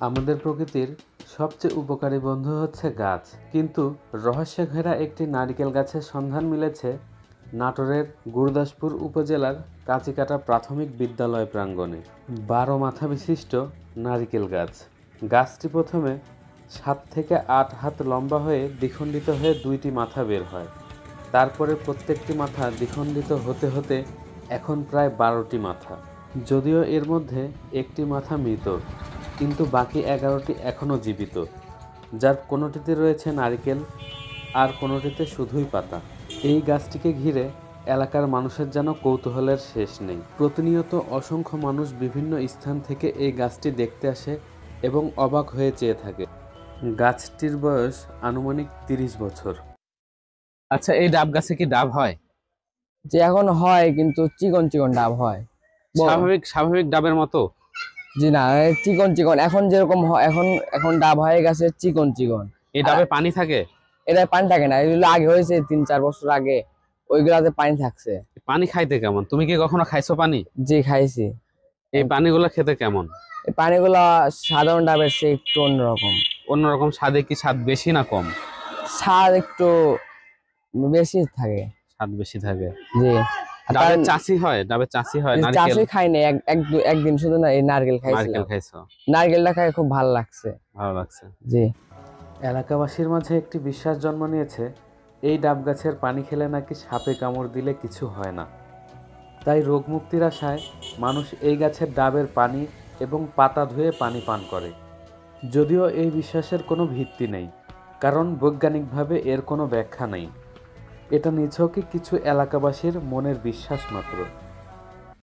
আমাদের প্রকৃতির সবচেয়ে উপকারী বন্ধু হচ্ছে গাছ, কিন্তু রহস্যে ঘেরা একটি নারিকেল গাছের সন্ধান মিলেছে নাটোরের গুরুদাসপুর উপজেলার কাঁচিকাটা প্রাথমিক বিদ্যালয় প্রাঙ্গণে। 12 মাথা বিশিষ্ট নারিকেল গাছ। গাছটি প্রথমে 7 থেকে 8 হাত লম্বা হয়ে দ্বিখণ্ডিত হয়ে 2টি মাথা বের হয়। তারপরে প্রত্যেকটি মাথা দ্বিখণ্ডিত হতে হতে এখন প্রায় 12টি মাথা। যদিও এর মধ্যে একটি মাথা মৃত, কিন্তু বাকি 11টি এখনও জীবিত, যার কোনোটিতে রয়েছে নারিকেল আর কোনোটিতে শুধুই পাতা। এই গাছটিকে ঘিরে এলাকার মানুষের যেন কৌতূহলের শেষ নেই। প্রতিনিয়ত অসংখ্য মানুষ বিভিন্ন স্থান থেকে এই গাছটি দেখতে আসে এবং অবাক হয়ে চেয়ে থাকে। গাছটির বয়স আনুমানিক 30 বছর। আচ্ছা, এই ডাব গাছে কি ডাব হয়? যে এখন হয়, কিন্তু চিকন চিকন ডাব হয়। স্বাভাবিক স্বাভাবিক ডাবের মতো? জি না, চিকন চিকন এখন যেরকম এখন এখন ডাব হয়ে গেছে চিকন চিকন। এই ডাবে পানি থাকে? এটা পানি থাকে না, এগুলো আগে হয়েছে 3-4 বছর আগে, ওইগুলাতে পানি থাকছে। পানি খাইতে কেমন? তুমি কি কখনো খাইছো পানি? জি খাইছি। এই পানিগুলো খেতে কেমন? এই পানিগুলা সাধারণ ডাবের চেয়ে একটু অন্যরকম। অন্যরকম স্বাদে? কি স্বাদ বেশি না কম? স্বাদ একটু বেশি থাকে। স্বাদ বেশি থাকে। জি। ডাবের চাষি হয়? ডাবের চাষি হয়? নারকেল? চাষি খাই না, একদিন শুধু না এই নারকেল খাইছি। নারকেল খাইছো? নারকেলটা খাই খুব ভালো লাগছে। ভালো লাগছে। জি। এলাকাবাসীর মাঝে একটি বিশ্বাস জন্ম নিয়েছে, এই ডাব গাছের পানি খেলে নাকি সাপে কামড় দিলে কিছু হয় না। তাই রোগমুক্তির আশায় মানুষ এই গাছের ডাবের পানি এবং পাতা ধুয়ে পানি পান করে। যদিও এই বিশ্বাসের কোনো ভিত্তি নেই, কারণ বৈজ্ঞানিকভাবে এর কোনো ব্যাখ্যা নেই। এটা নিছকই কিছু এলাকাবাসীর মনের বিশ্বাস মাত্র।